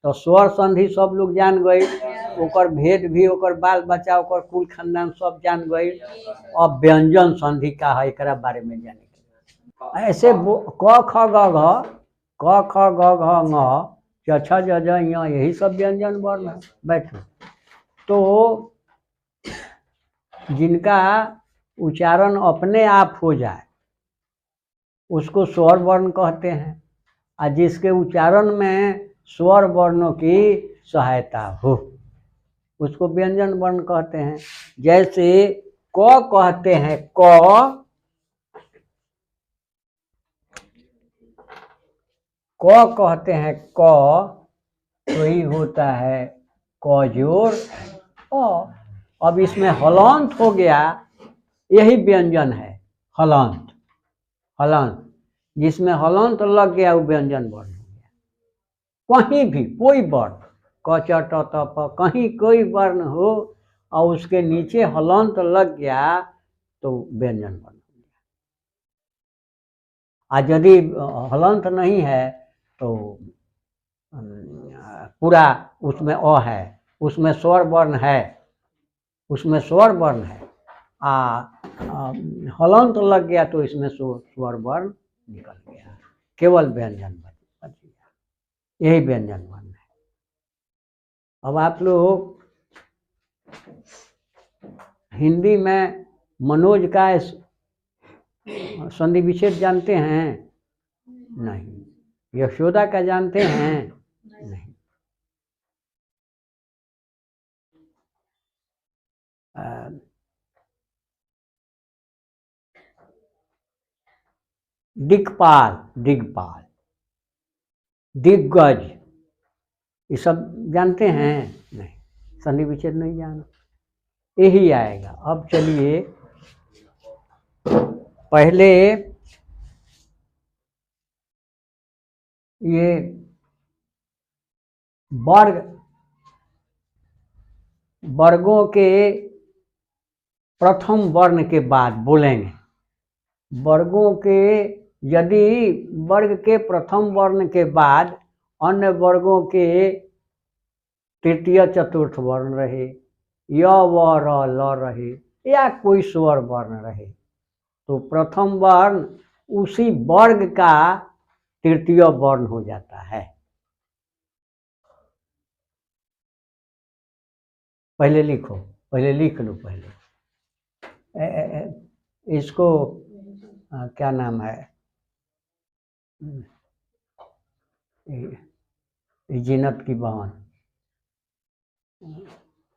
तो स्वर संधि सब लोग जान गए, ओकर भेद भी, ओकर बाल बच्चा, ओकर कुल खानदान सब जान गए। अब व्यंजन संधि का है, एक बारे में जाने के ऐसे क ख ग घ, क ख ग घ ङ च छ ज झ ञ, यही सब व्यंजन वर्ण है। बैठो। तो जिनका उच्चारण अपने आप हो जाए उसको स्वर वर्ण कहते हैं, और जिसके उच्चारण में स्वर वर्णों की सहायता हो उसको व्यंजन वर्ण कहते हैं। जैसे क कहते हैं क कहते हैं क, तो ही होता है क जोड़ अ। अब इसमें हलंत हो गया, यही व्यंजन है हलंत। हलंत जिसमें हलंत लग गया वो व्यंजन वर्ण हो गया। कहीं भी कोई वर्ण क च ट त प, कहीं कोई वर्ण हो और उसके नीचे हलंत लग गया तो व्यंजन वर्ण हो गया। और यदि हलंत नहीं है तो पूरा उसमें अ है, उसमें स्वर वर्ण है, उसमें स्वर वर्ण है, हलंत लग गया तो इसमें स्वर वर्ण निकल गया, केवल व्यंजन बच गया। यही व्यंजन वर्ण है। अब आप लोग हिंदी में मनोज का संधि विच्छेद जानते हैं? नहीं। यशोदा का जानते हैं? नहीं। दिक्पाल, दिग्पाल, दिग्गज, ये सब जानते हैं? नहीं, संधि विच्छेद नहीं जानते, यही आएगा। अब चलिए पहले ये वर्गों के प्रथम वर्ण के बाद बोलेंगे। वर्गों के, यदि वर्ग के प्रथम वर्ण के बाद अन्य वर्गों के तृतीय चतुर्थ वर्ण रहे, य व र ल रहे, या कोई स्वर वर्ण रहे, तो प्रथम वर्ण उसी वर्ग का तृतीय वर्ण हो जाता है। पहले लिखो, पहले लिख लो। पहले इसको क्या नाम है, जीनत की बहन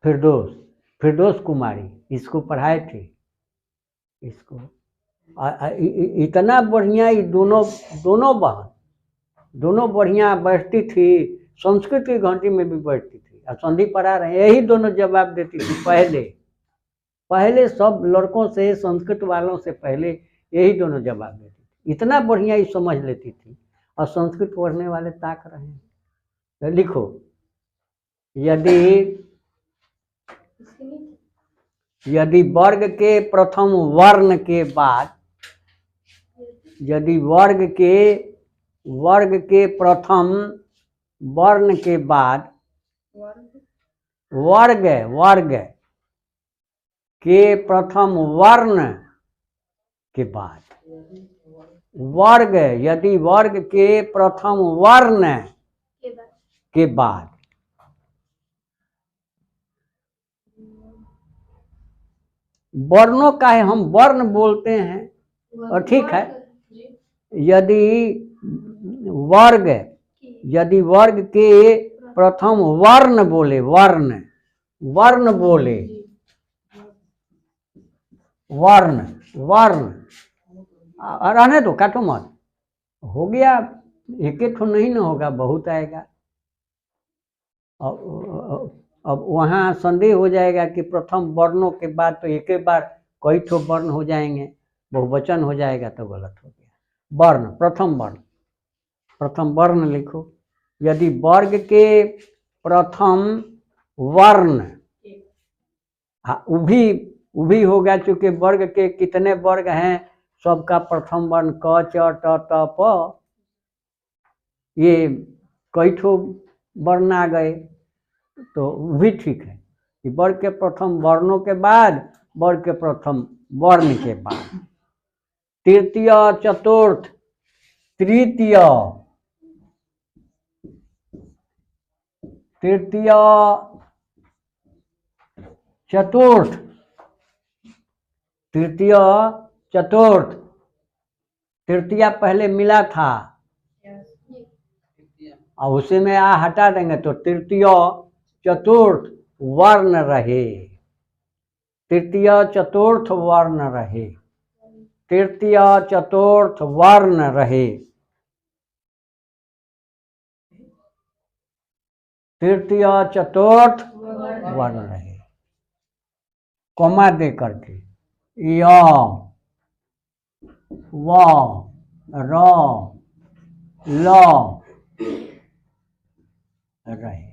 फिरदौस कुमारी, इसको पढ़ाए थे। इसको इतना बढ़िया, ये दोनों बहन दोनों बढ़िया बैठती थी, संस्कृत की घंटी में भी बैठती थी, और संधि पढ़ा रहे हैं, यही दोनों जवाब देती थी। पहले सब लड़कों से, संस्कृत वालों से पहले यही दोनों जवाब देती थी। इतना बढ़िया ही समझ लेती थी, और संस्कृत पढ़ने वाले ताक रहे हैं। तो लिखो, यदि वर्ग के प्रथम वर्ण के बाद, यदि वर्ग के प्रथम वर्ण के बाद, वर्ग के प्रथम वर्ण के बाद, वर्ग, यदि वर्ग के प्रथम वर्ण के बाद वर्णों का है, हम वर्ण बोलते हैं, और ठीक है। यदि वर्ग के प्रथम वर्ण बोले, वर्ण रहने दो, काटो मत। हो गया, एक तो नहीं ना होगा, बहुत आएगा। अब वहाँ संदेह हो जाएगा कि प्रथम वर्णों के बाद तो एक बार कई ठो वर्ण हो जाएंगे, बहुवचन हो जाएगा, तो गलत हो गया। वर्ण, प्रथम वर्ण लिखो। यदि वर्ग के प्रथम वर्ण, उभी होगा, चूंकि वर्ग के कितने वर्ग हैं, सबका प्रथम वर्ण क च ट त प, ये कई ठो वर्ण आ गए तो भी ठीक है कि वर्ग के प्रथम वर्णों के बाद, वर्ग के प्रथम वर्ण के बाद। तृतीय, चतुर्थ, तृतीय, तृतीय, चतुर्थ, तृतीय, चतुर्थ। तृतीया पहले मिला था और उसी में आ हटा देंगे तो तृतीय चतुर्थ वर्ण रहे, तृतीय चतुर्थ वर्ण रहे, तृतीय चतुर्थ वर्ण रहे, तृतीय चतुर्थ वर्ण रहे, कॉमा दे करके य, व, र, ल रहे,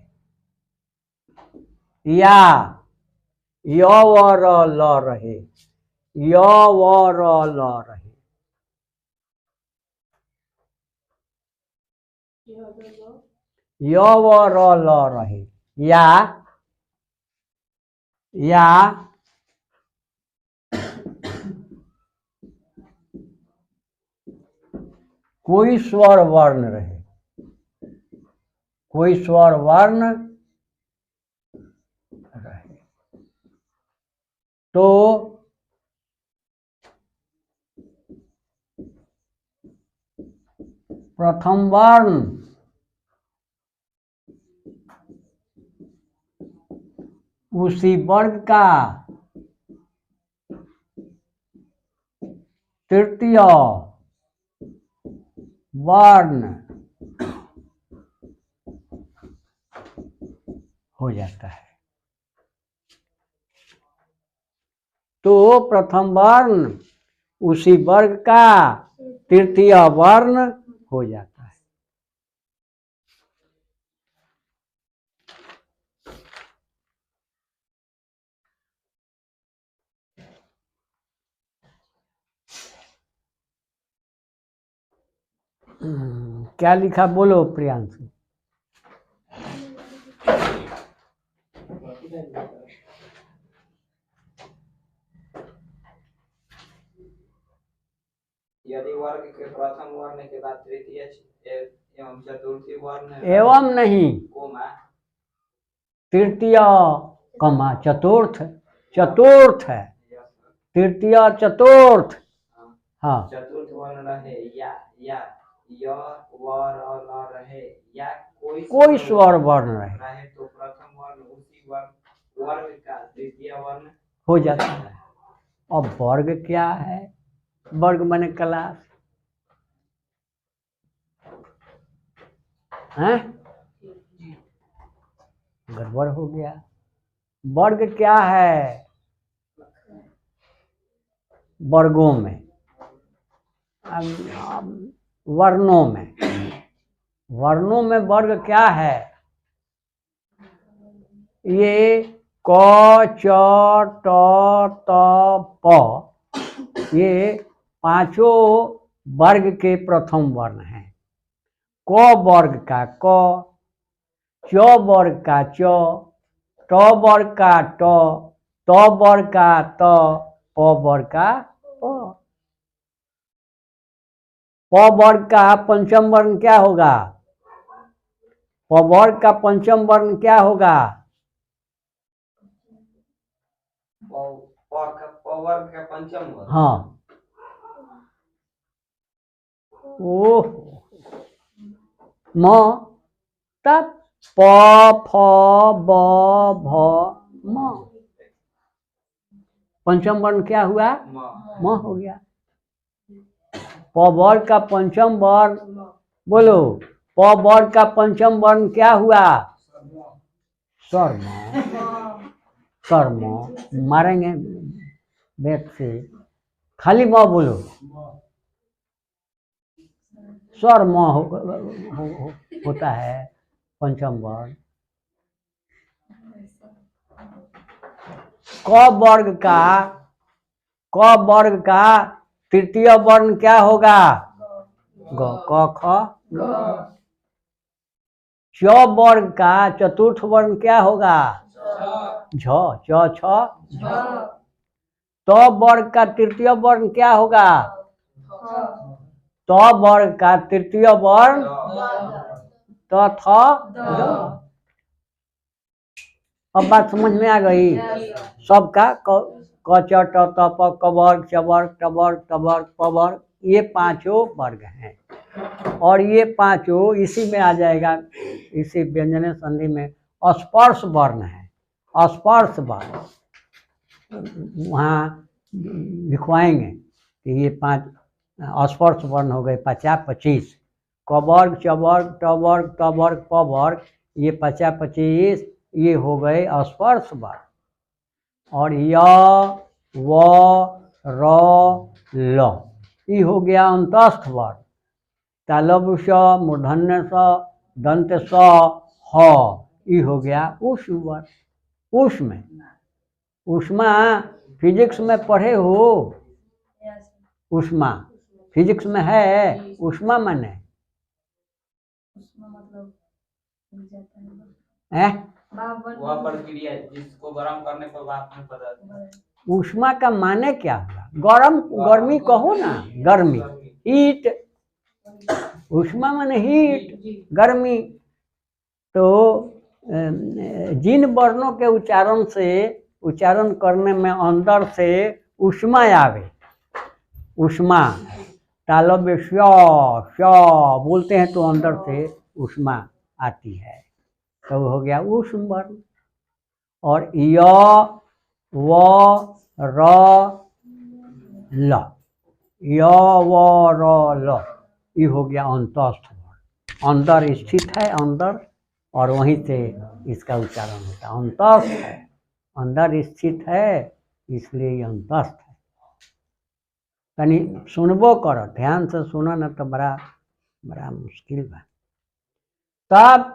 या, य व र ल रहे, य व र ल रहे, य व र ल रहे, या कोई स्वर वर्ण रहे, कोई स्वर वर्ण रहे तो प्रथम वर्ण उसी वर्ग का तृतीय वर्ण हो जाता है। तो प्रथम वर्ण उसी वर्ग का तृतीय वर्ण हो जाता है। क्या लिखा बोलो प्रियांशु? यदि वर्ग के प्रथम वर्ण के बाद तृतीय एवं चतुर्थी वर्ण एवं नहीं, कोमा तृतीय कमा चतुर्थ, चतुर्थ है तृतीय चतुर्थ, हाँ चतुर्थ वर्ण रहे या य व र ल रहे या कोई स्वर वर्ण रहे तो प्रथम वर्ण उसी वर्ग का तृतीय वर्ण हो जाता है। अब वर्ग क्या है? वर्ग माने क्लास हैं? गड़बड़ हो गया। वर्ग क्या है? वर्गों में, वर्णों में, वर्णों में वर्ग क्या है? ये क च ट त प ये पांचों वर्ग के प्रथम वर्ण हैं। क वर्ग का क, च वर्ग का च, ट वर्ग का ट, त वर्ग का त, प वर्ग का प। प वर्ग का पंचम वर्ण क्या होगा? प वर्ग का पंचम वर्ण क्या होगा? प वर्ग का पंचम वर्ण, हाँ ओ म तब प फ ब भ म, पंचम वर्ण क्या हुआ? म हो गया। प वर्ग का पंचम वर्ण बोलो, प वर्ग का पंचम वर्ण क्या हुआ? स्वर्ण, स्वर्ण मारेंगे बैठ से, खाली म बोलो, स्वर म होता है पंचम वर्ण। क वर्ग का तृतीय वर्ण क्या होगा? ग, क ख ग। च वर्ग का चतुर्थ वर्ण क्या होगा? झ। च छ। त वर्ग का तृतीय वर्ण क्या होगा? त वर्ग का तृतीय वर्ण त थ द। अब बात समझ में आ गई सबका? क च ट त प क वर्ग च वर्ग ट वर्ग त वर्ग प वर्ग, ये पांचों वर्ग हैं और ये पांचों इसी में आ जाएगा, इसी व्यंजन संधि में स्पर्श वर्ण है। स्पर्श वर्ण वहाँ लिखवाएंगे कि ये 5 स्पर्श वर्ण हो गए 50-25। क वर्ग च वर्ग ट वर्ग त वर्ग प वर्ग, ये 50-25 ये हो गए स्पर्श वर्ण। और य व र ल ये हो गया अंतस्थ वर्ण। तालव्य स मूर्धन्य स दंत स ह ये हो गया ऊष्म वर्ण। ऊष्म ऊष्मा फिजिक्स में पढ़े हो? ऊष्मा फिजिक्स में है। ऊष्मा माने वह प्रक्रिया जिसको गर्म करने पर भाप में बदल। ऊष्मा का माने क्या होगा? गरम, गर्मी कहो ना, गर्मी, हीट। ऊष्मा माने हीट, गर्मी। तो जिन वर्णों के उच्चारण से उच्चारण करने में अंदर से ऊष्मा आवे, ऊष्मा तालव्य श बोलते हैं तो अंदर से ऊष्मा आती है, तो हो गया ऊष्म वर्ण। और य व र ल, य व र ल ये हो गया अंतस्थ वर्ण। अंदर स्थित है, अंदर, और वहीं से इसका उच्चारण होता है। अंतस्थ है, अंदर स्थित है, इसलिए ये अंतस्थ है। कहीं सुनबो करो, ध्यान से सुनो ना तो बड़ा मुश्किल बा। तब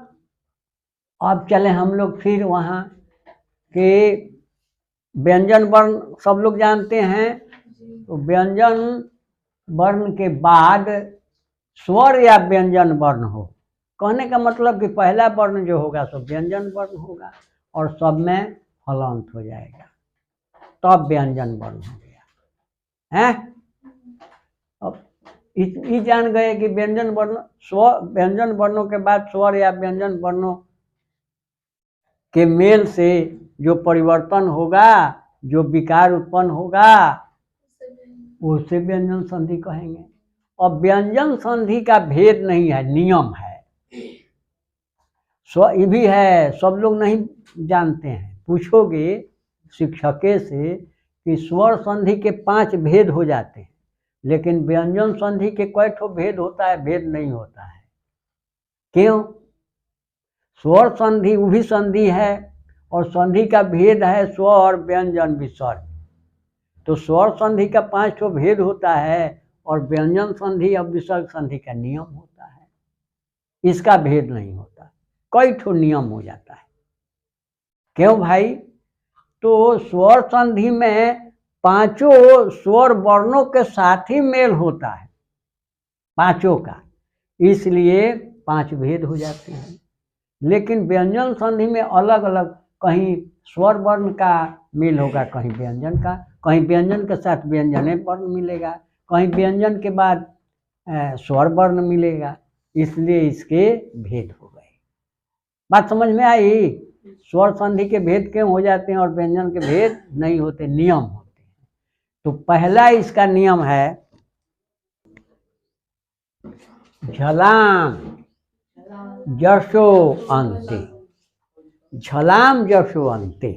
अब चले हम लोग फिर वहाँ के व्यंजन वर्ण सब लोग जानते हैं। तो व्यंजन वर्ण के बाद स्वर या व्यंजन वर्ण हो, कहने का मतलब कि पहला वर्ण जो होगा सो व्यंजन वर्ण होगा और सब में हलंत हो जाएगा, तब व्यंजन वर्ण हो गया है। अब ये जान गए कि व्यंजन वर्ण व्यंजन वर्णों के बाद स्वर या व्यंजन वर्णों के मेल से जो परिवर्तन होगा, जो विकार उत्पन्न होगा, उसे व्यंजन संधि कहेंगे। और व्यंजन संधि का भेद नहीं है, नियम है। ये भी है, सब लोग नहीं जानते हैं। पूछोगे शिक्षके से कि स्वर संधि के 5 भेद हो जाते हैं, लेकिन व्यंजन संधि के कई ठो भेद होता है? भेद नहीं होता है। क्यों? स्वर संधि वो भी संधि है और संधि का भेद है स्वर व्यंजन विसर्ग। तो स्वर संधि का 5 ठो भेद होता है और व्यंजन संधि और विसर्ग संधि का नियम होता है, इसका भेद नहीं होता। कई ठो नियम हो जाता है। क्यों भाई? तो स्वर संधि में 5 स्वर वर्णों के साथ ही मेल होता है, 5 का, इसलिए 5 भेद हो जाते हैं। लेकिन व्यंजन संधि में अलग अलग, कहीं स्वर वर्ण का मेल होगा, कहीं व्यंजन का, कहीं व्यंजन के साथ व्यंजने वर्ण मिलेगा, कहीं व्यंजन के बाद स्वर वर्ण मिलेगा, इसलिए इसके भेद हो गए। बात समझ में आई? स्वर संधि के भेद क्यों हो जाते हैं और व्यंजन के भेद नहीं होते? नियम होते हैं। तो पहला इसका नियम है झलाम जशो अंते, झलाम जशो अंते।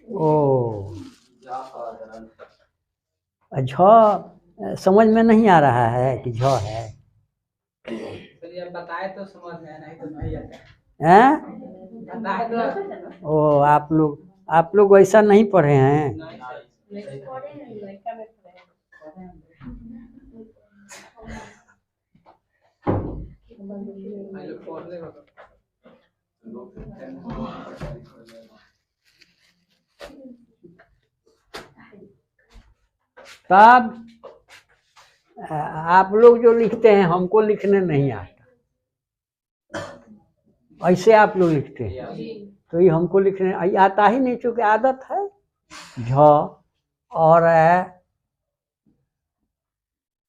ओ झ समझ में नहीं आ रहा है कि झ है? बताए तो समझ में, नहीं तो नहीं आता हैं? बताए तो। ओ आप लोग ऐसा नहीं पढ़े हैं? तब आप लोग जो लिखते हैं हमको लिखने नहीं आता, ऐसे आप लोग लिखते हैं, तो ये हमको लिखने आता ही नहीं, चूंकि आदत है। झ और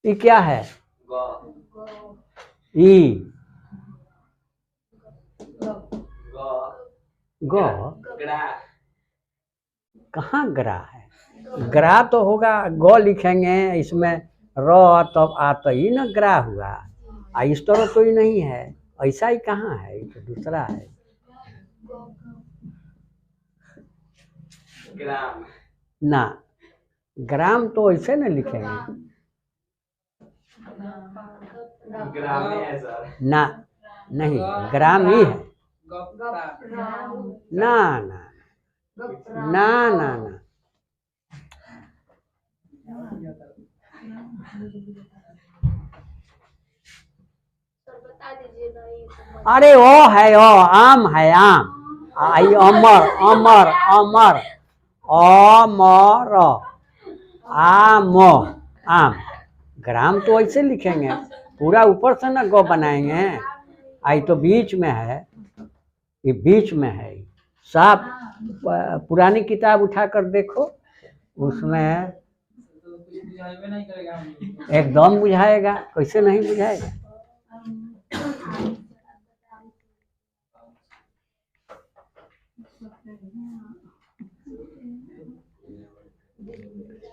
ये क्या है? ई ग कहाँ ग्रा है? ग्रा तो होगा, ग लिखेंगे इसमें र तब आता ही ना ग्रा हुआ। इस तरह तो ही नहीं है, ऐसा ही कहाँ है, ये तो दूसरा है। ग्राम ना, ग्राम तो ऐसे न लिखेंगे। ग्राम है सर। ना, नहीं, ग्राम ही है। ना ना ना ना ना, अरे ओ है, ओ आम है, आम। आई अमर अमर अमर, अमर, आम, आम। ग्राम तो ऐसे लिखेंगे, पूरा ऊपर से ना ग बनाएंगे। आई तो बीच में है, ये बीच में है। साफ पुरानी किताब उठा कर देखो, उसमें एकदम बुझाएगा, कैसे नहीं बुझाएगा।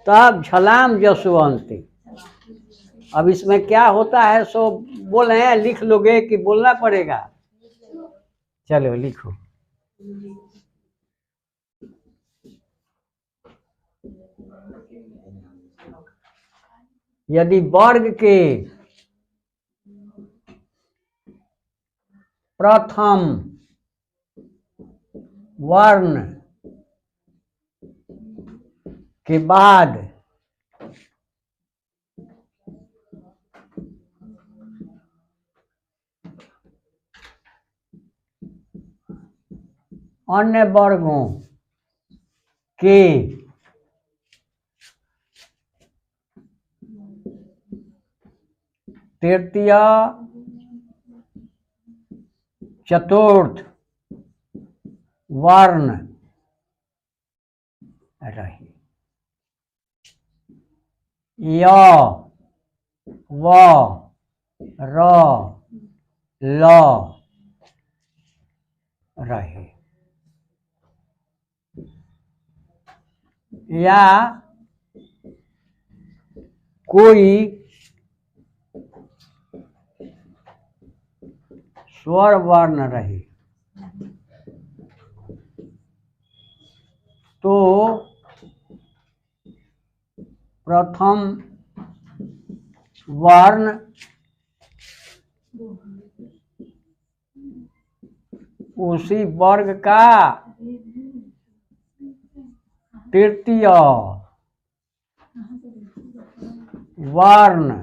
तब झलाम जसवंती। अब इसमें क्या होता है सो बोल रहे हैं, लिख लोगे कि बोलना पड़ेगा? चलो लिखो। यदि वर्ग के प्रथम वर्ण के बाद अन्य वर्गों के तृतीय चतुर्थ वर्ण रहे, य, व, र, ल रहे, या कोई स्वर वर्ण रहे, तो प्रथम वर्ण उसी वर्ग का तृतीय वर्ण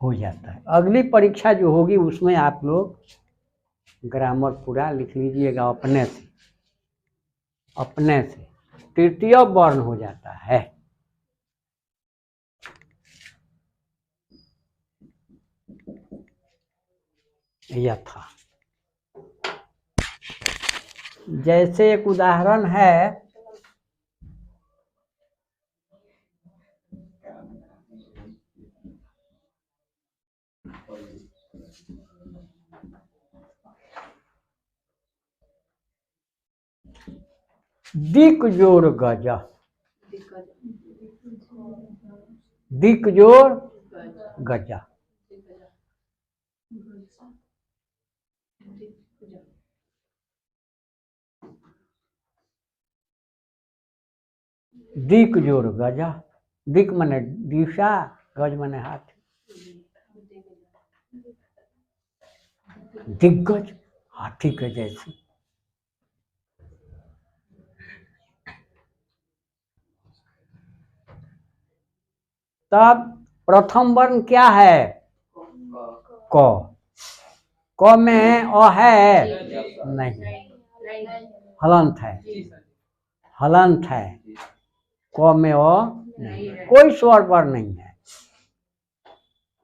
हो जाता है। अगली परीक्षा जो होगी उसमें आप लोग ग्रामर पूरा लिख लीजिएगा अपने से, अपने से तृतीय वर्ण हो जाता है। यह था, जैसे एक उदाहरण है, दिक जोड़ गजा, दिक जोड़ गजा, दिक जोड़ गजा। दिक माने दिशा, गज माने हाथ। दिग्गज हाथी के जैसी। तब प्रथम वर्ण क्या है? क। क में अ है नहीं, हलंत है। हलंत है, क में अ नहीं, कोई स्वर वर्ण नहीं है।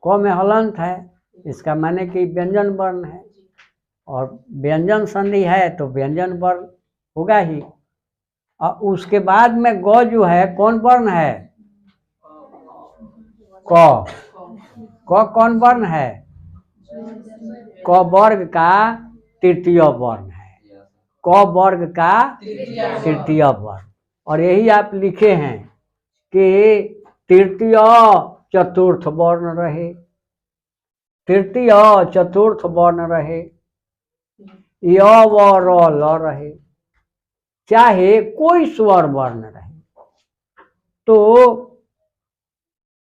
क में हलंत है, इसका माने कि व्यंजन वर्ण है, और व्यंजन संधि है तो व्यंजन वर्ण होगा ही। और उसके बाद में ग जो है कौन वर्ण है? क। कौन वर्ण है? क वर्ग का तृतीय वर्ण है, क वर्ग का तृतीय वर्ण। और यही आप लिखे हैं कि तृतीय चतुर्थ वर्ण रहे, तृतीय चतुर्थ वर्ण रहे, य व र ल रहे, चाहे कोई स्वर वर्ण रहे, तो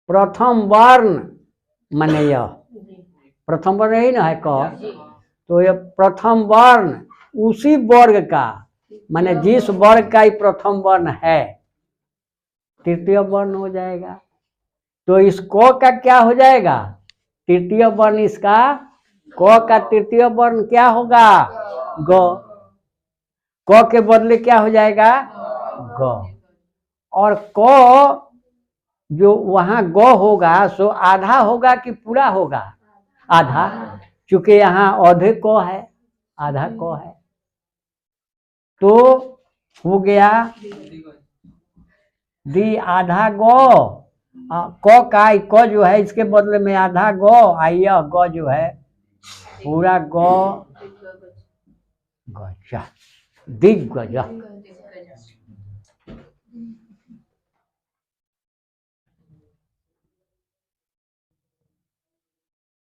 प्रथम वर्ण माने यह प्रथम वर्ण ही ना है क, तो यह प्रथम वर्ण उसी वर्ग का माने जिस वर्ग का ही प्रथम वर्ण है तृतीय वर्ण हो जाएगा। तो इस क का क्या हो जाएगा? तृतीय वर्ण इसका क का तृतीय वर्ण क्या होगा? ग। क के बदले क्या हो जाएगा? ग। और क जो वहां ग होगा सो आधा होगा कि पूरा होगा? आधा, क्योंकि यहाँ आधे क है, आधा क है, तो हो गया दी आधा ग। क जो है इसके बदले में आधा ग, यह ग जो है पूरा ग, गज, दिग्गज।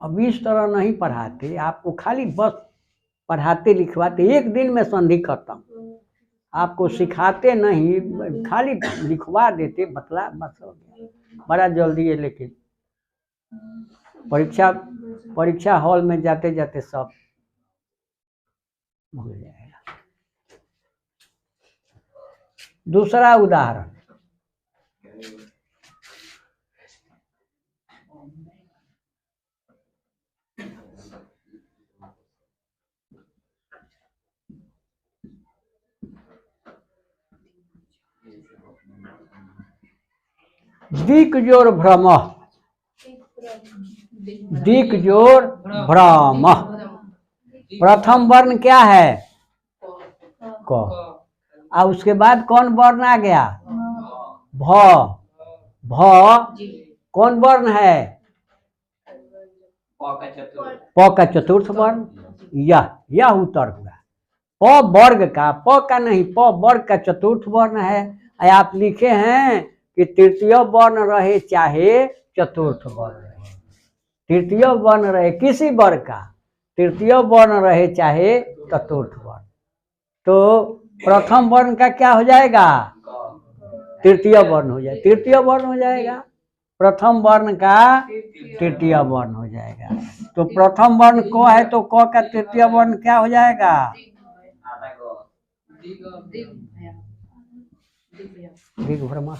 अब इस तरह नहीं पढ़ाते आपको, खाली बस पढ़ाते लिखवाते, एक दिन में संधि खत्म, आपको सिखाते नहीं, खाली लिखवा देते, बतला बस हो गया, बड़ा जल्दी है। लेकिन परीक्षा हॉल में जाते जाते सब भूल जाएगा। दूसरा उदाहरण, दिक जोर भ्रम, दिक जोर भ्रम। प्रथम वर्ण क्या है? क। और उसके बाद कौन वर्ण आ गया? भ। भ कौन वर्ण है? प का चतुर्थ वर्ण। यह उत्तर हुआ। प वर्ग का, प का नहीं, प वर्ग का चतुर्थ वर्ण है। आप लिखे हैं कि तृतीय वर्ण रहे चाहे चतुर्थ वर्ण रहे, तृतीय वर्ण रहे किसी वर्ग का, तृतीय वर्ण रहे चाहे चतुर्थ वर्ण, तो प्रथम वर्ण का क्या हो जाएगा? तृतीय वर्ण हो जाएगा, तृतीय वर्ण हो जाएगा, प्रथम वर्ण का तृतीय वर्ण हो जाएगा। तो प्रथम वर्ण क है तो क का तृतीय वर्ण क्या हो जाएगा? दिग्भ्रम।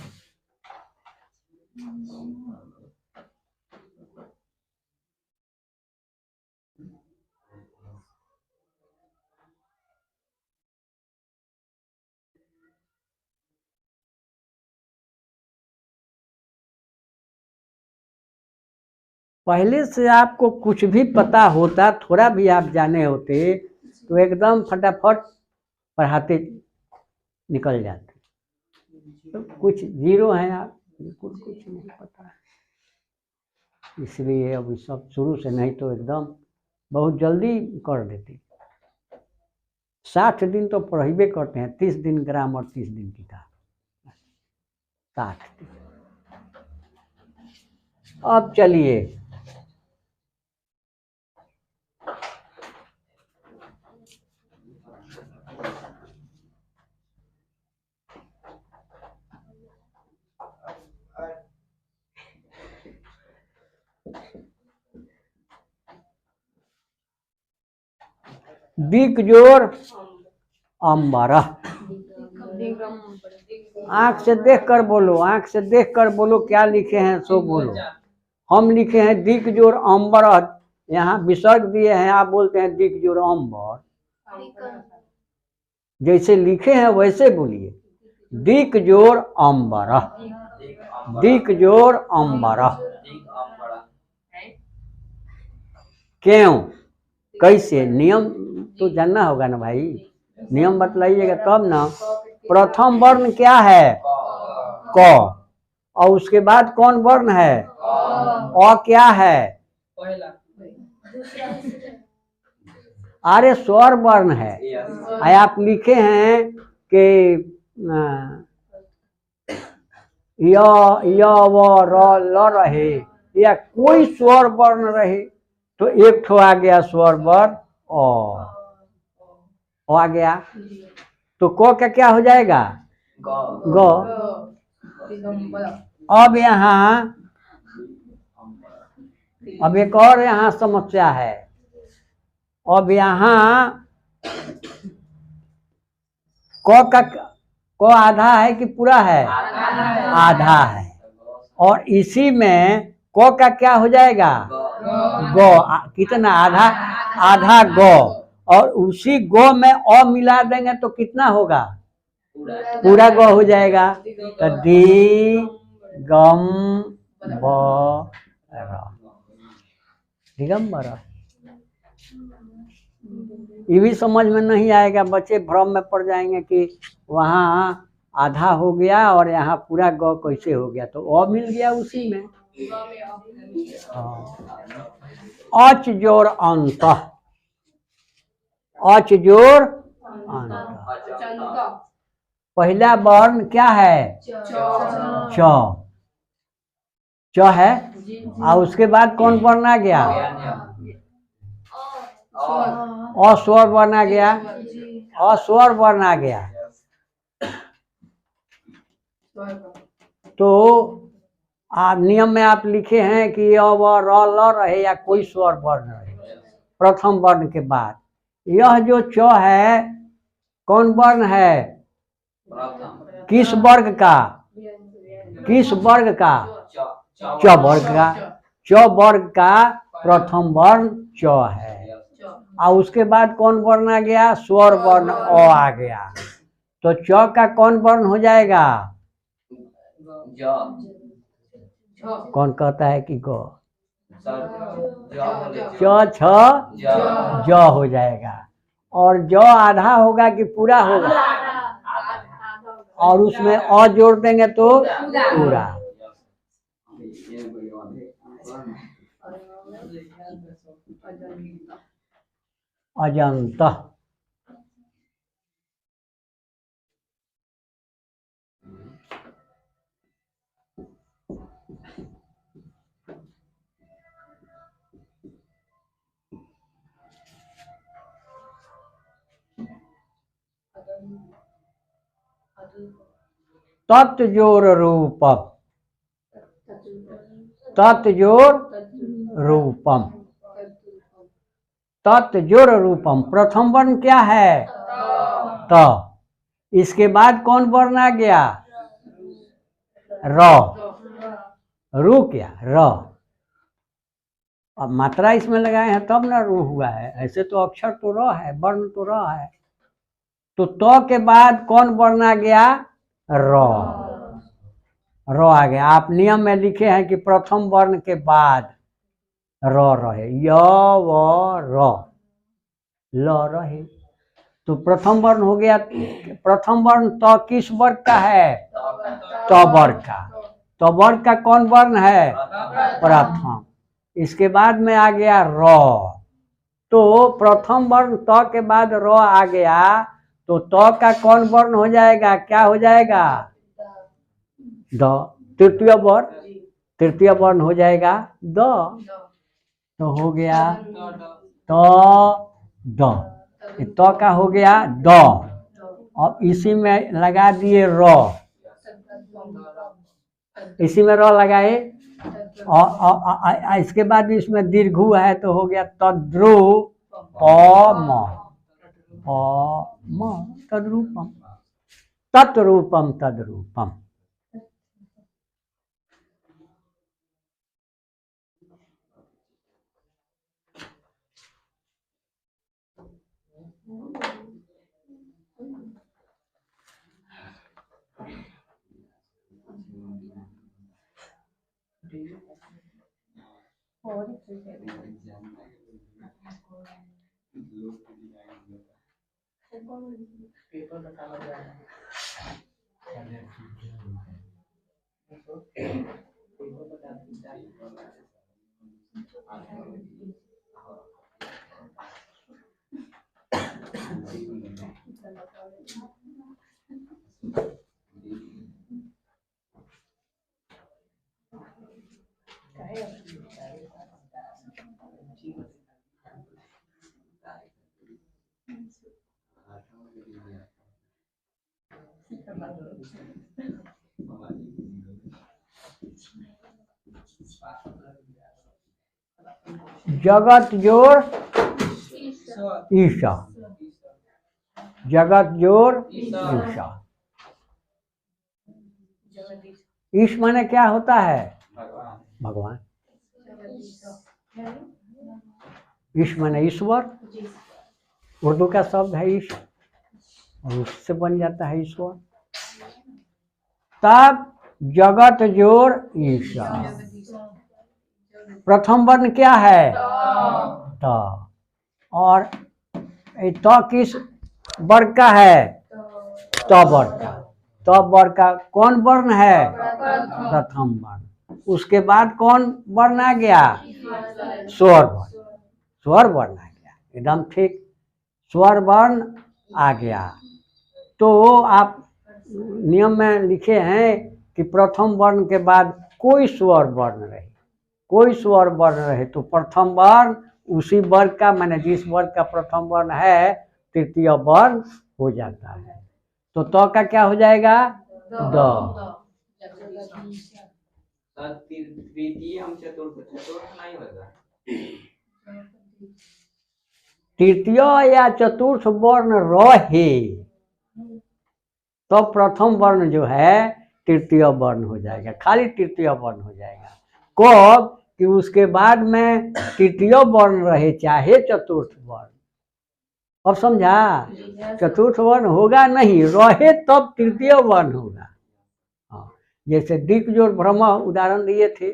पहले से आपको कुछ भी पता होता, थोड़ा भी आप जाने होते तो एकदम फटाफट पढ़ाते निकल जाते। तो कुछ जीरो हैं आप, बिल्कुल कुछ नहीं पता, इसलिए अभी सब शुरू से नहीं तो एकदम बहुत जल्दी कर देते। 60 दिन तो पढ़ाइबे करते हैं, 30 दिन ग्रामर, 30 दिन किताब, 60 दिन। अब चलिए दिक जोर अम्बरा। आंख से देख कर बोलो, आंख से देख कर बोलो, क्या लिखे हैं सो बोलो। हम लिखे हैं दिक जोर अम्बर, यहाँ विसर्ग दिए हैं, आप बोलते हैं दिक जोर अम्बर। जैसे लिखे हैं वैसे बोलिए। दिक जोर अम्बर, दिक अम्बरा, दिक जोर अम्बर। दिक अम्बरा, क्यों, कैसे, नियम तो जानना होगा ना भाई, नियम बतलाइएगा तब ना। प्रथम वर्ण क्या है, क, क, और उसके बाद कौन वर्ण है, अ क्या है, पहला, अरे स्वर वर्ण है। यस, आप लिखे हैं कि य व र ल रहे या कोई स्वर वर्ण रहे तो एक ठो आ गया स्वर वर्ण आ गया, तो क का क्या हो जाएगा, ग, ग। अब यहाँ अब एक और यहाँ समस्या है। अब यहाँ क आधा है कि पूरा है, आधा है। और इसी में क का क्या हो जाएगा, ग, कितना, आधा, आधा ग। और उसी ग में अ मिला देंगे तो कितना होगा, पूरा ग हो जाएगा। तो दी गम ब दिगंबर। ये भी समझ में नहीं आएगा, बच्चे भ्रम में पड़ जाएंगे कि वहाँ आधा हो गया और यहाँ पूरा ग कैसे हो गया, तो अ मिल गया उसी में। अच जोर अंत, अच जोर अंत। पहला वर्ण क्या है, च, च है। और उसके बाद कौन वर्ण आ गया, अस्वर वर्ण आ गया, अस्वर वर्ण आ गया। तो आप नियम में आप लिखे हैं कि अ व र ल रहे या कोई स्वर वर्ण रहे प्रथम वर्ण के बाद। यह जो च है कौन वर्ण है, किस वर्ग का, किस वर्ग का, च वर्ग का, च वर्ग का प्रथम वर्ण च है। और उसके बाद कौन वर्ण आ गया, स्वर वर्ण अ आ गया। तो च का कौन वर्ण हो जाएगा, कौन कहता है कि ग, च छ ज हो जाएगा। और ज आधा होगा कि पूरा होगा, और उसमें अ जोड़ देंगे तो पूरा। अजंत, तत्जोर रूपम, तत्जोर रूपम, तत्जोर रूपम। प्रथम वर्ण क्या है, त। इसके बाद कौन वर्ण आ गया, र, रू क्या, र। अब मात्रा इसमें लगाए हैं तब ना रू हुआ है, ऐसे तो अक्षर तो र है, वर्ण तो र है। तो त के बाद कौन वर्ण आ गया, र, र आ गया। आप नियम में लिखे हैं कि प्रथम वर्ण के बाद र रहे, य व र, ल रहे। तो प्रथम वर्ण हो गया, प्रथम वर्ण त किस वर्ग का है, त वर्ग का। त वर्ग का कौन वर्ण है, प्रथम। इसके बाद में आ गया र, तो प्रथम वर्ण त के बाद र आ गया, तो त का कौन वर्ण हो जाएगा, क्या हो जाएगा, द। तृतीय वर्ण, तृतीय वर्ण हो जाएगा द, तो हो गया त द, त का हो गया द। अब इसी में लगा दिए र, इसी में र लगाए, और इसके बाद इसमें दीर्घु है तो हो गया तद्रु पम, तद्रूपम, तत्रूपम, तद्रूपम। जगत जोर ईशा, जगत जोर ईशा। ईश माने क्या होता है? भगवान। ईश माने ईश्वर, उर्दू का शब्द है ईश, और उससे बन जाता है ईश्वर। तब जगत जोर ईशा। प्रथम वर्ण क्या है? त। और त किस वर्ग का है? त वर्ग का। त वर्ग का कौन वर्ण है? प्रथम वर्ण। उसके बाद कौन वर्ण आ गया? स्वर वर्ण। स्वर वर्ण आ गया, एकदम ठीक, स्वर वर्ण आ गया। तो आप नियम में लिखे हैं कि प्रथम वर्ण के बाद कोई स्वर वर्ण रहे, कोई स्वर वर्ण रहे तो प्रथम वर्ण उसी वर्ग का, माने जिस वर्ग का प्रथम वर्ण है तृतीय वर्ण हो जाता है। तो त का क्या हो जाएगा? द। तृतीय चतुर्थ, चतुर्थ नहीं होगा। तृतीय या चतुर्थ वर्ण रहे तो प्रथम वर्ण जो है तृतीय वर्ण हो जाएगा, खाली तृतीय वर्ण हो जाएगा। कब? कि उसके बाद में तृतीय वर्ण रहे चाहे चतुर्थ वर्ण। अब समझा? चतुर्थ वर्ण होगा नहीं, रहे तब तृतीय वर्ण होगा। हाँ, जैसे दिक जोड़ भ्रम उदाहरण दिए थे,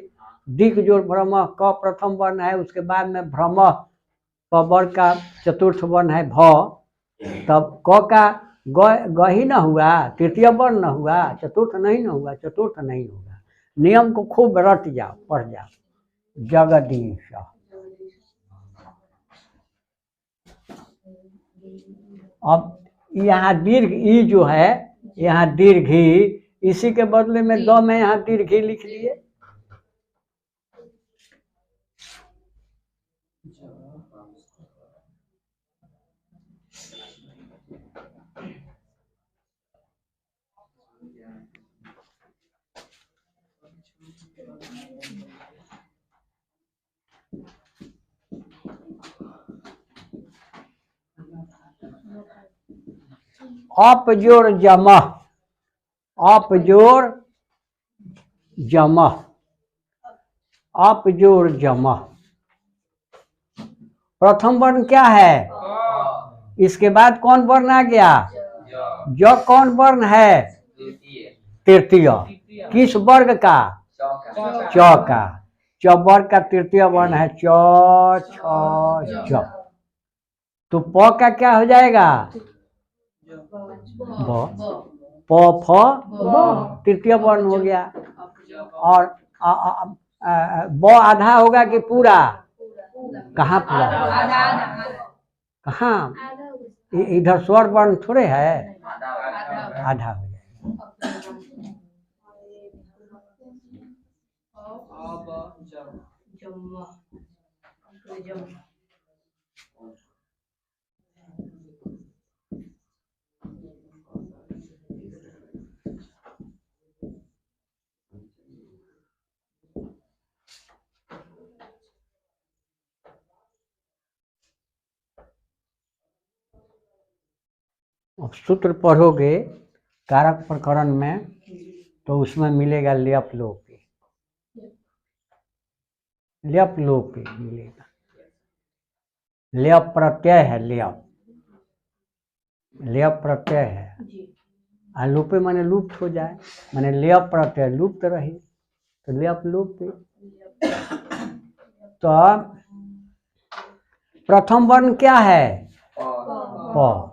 दिक जोड़ भ्रम क प्रथम वर्ण है, उसके बाद में भ्रम क वर्ग का चतुर्थ वर्ण है भ, तब क का ग ही न हुआ, तृतीय वर्ण न हुआ, चतुर्थ नहीं न हुआ, चतुर्थ नहीं होगा। नियम को खूब रट जाओ, पढ़ जाओ। जगदीश। अब यहाँ दीर्घ ई जो है, यहाँ दीर्घ ही, इसी के बदले में द में यहाँ दीर्घ ही लिख लिए। अप जोड़ जमा, अप जोड़ जमा, अप जोड़ जमा। प्रथम वर्ण क्या है? इसके बाद कौन वर्ण आ गया? जो कौन वर्ण है? तृतीय। किस वर्ग का? च का। च वर्ग का तृतीय वर्ण है च, छ, ज। तो प का क्या हो जाएगा? ब। प फ ब, तृतीय वर्ण हो गया। और ब आधा होगा कि पूरा? कहाँ पूरा? कहाँ? इधर स्वर वर्ण थोड़े है, आधा हो जाएगा। सूत्र पढ़ोगे कारक प्रकरण में तो उसमें मिलेगा ल्यप लोपी, ल्यप लोपी मिलेगा। ल्यप प्रत्यय है, ल्यप, ल्यप प्रत्यय है। लोपे माने लुप्त हो जाए, माने ल्यप प्रत्यय लुप्त रहे। तो ल्याप लोप पे। तो प्रथम वर्ण क्या है? प।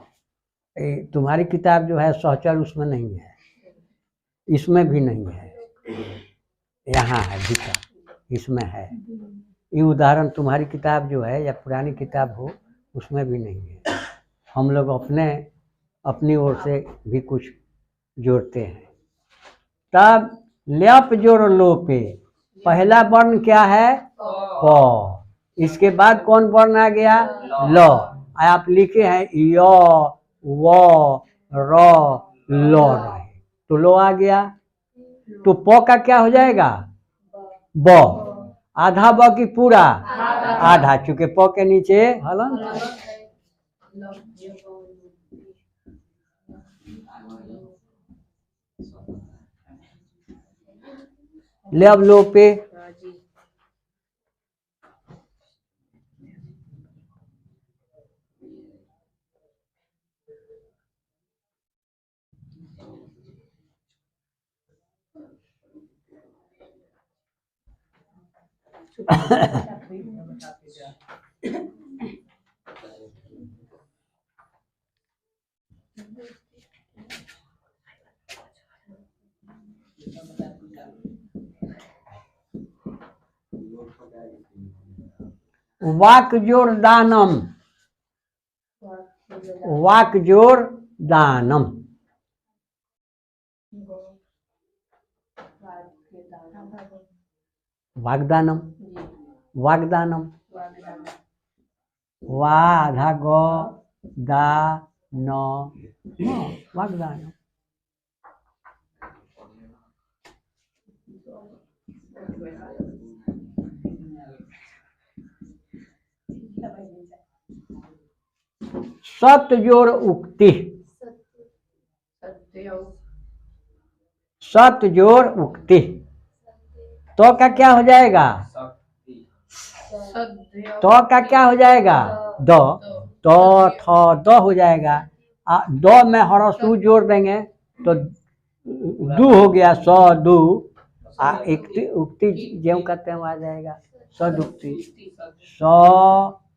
तुम्हारी किताब जो है सहचर उसमें नहीं है, इसमें भी नहीं है, यहाँ है भीतर, इसमें है। ये उदाहरण तुम्हारी किताब जो है या पुरानी किताब हो उसमें भी नहीं है। हम लोग अपनी ओर से भी कुछ जोड़ते हैं। तब ल्याप जोड़ लोपे, पहला वर्ण क्या है? प। इसके बाद कौन वर्ण आ गया? ल। आप लिखे हैं य व र ल रहे, तो लो आ गया। तो प का क्या हो जाएगा? ब। आधा ब की पूरा? आधा, चूंकि प के नीचे हलन। ल्याप लोपे, वाक जोड़ दानम, वाक जोड़ दानम, वागदानम, वागदानम, वा आधा ग दा न वागदानम। सत जोड़ उक्ति, सत जोड़ उक्ति, तो का क्या हो जाएगा? तो का क्या हो जाएगा? द। तो थ द हो जाएगा। द में हरसू जोड़ देंगे तो दू हो गया, स दू। उक्ति ज्यों कहते हैं आ जाएगा सदुक्ति, स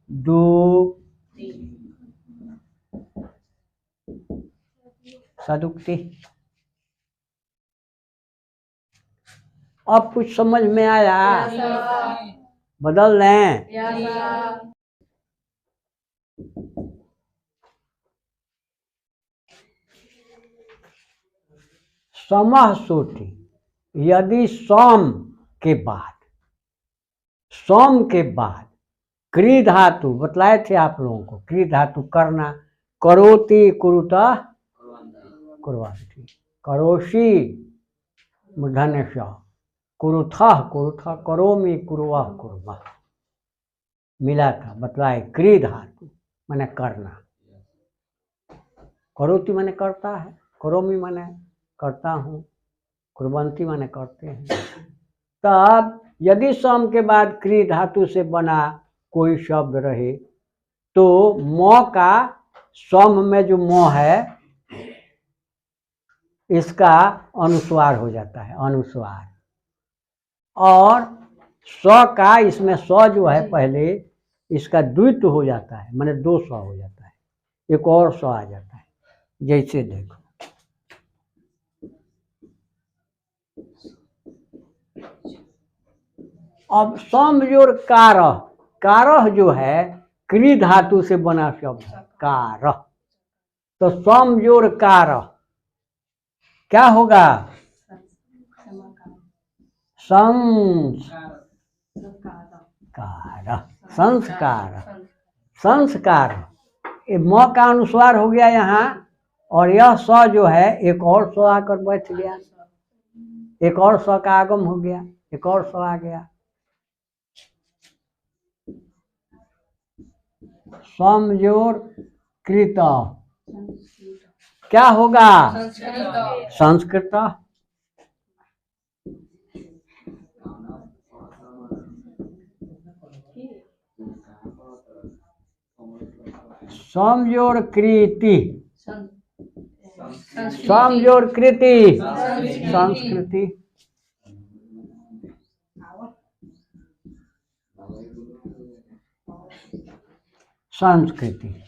दू सदुक्ति। अब कुछ समझ में आया? बदल लें? समह सोटी, यदि सोम के बाद क्री धातु बतलाए थे आप लोगों को, क्री धातु करना, करोति कुरुता कुर्वन्ति, करोषि मूर्धन्य स, कुरुथः कुरुथा, करोमि कुर्वः कुर्वः, मिला था बतलाए। क्री धातु माने करना, करोति माने करता है, करोमि माने करता हूँ, कुर्वन्ति माने करते हैं। तब यदि सम के बाद क्री धातु से बना कोई शब्द रहे तो म का सम में जो म है इसका अनुस्वार हो जाता है, अनुस्वार। और स का इसमें स जो है पहले इसका द्वित्व हो जाता है, माने दो स हो जाता है, एक और स आ जाता है। जैसे देखो अब सम जोड़ कारह, कारह जो है क्री धातु से बना शब्द है कारह, तो सम जोड़ कारह क्या होगा? संस्कार, संस्कार, संस्कार। ये म का अनुस्वार हो गया यहाँ, और यह स जो है एक और स आकर बैठ गया, एक और स का आगम हो गया, एक और स आ गया। समजोर कृत क्या होगा? संस्कृत। समजोर कृति, समजोर कृति, संस्कृति। संस्कृति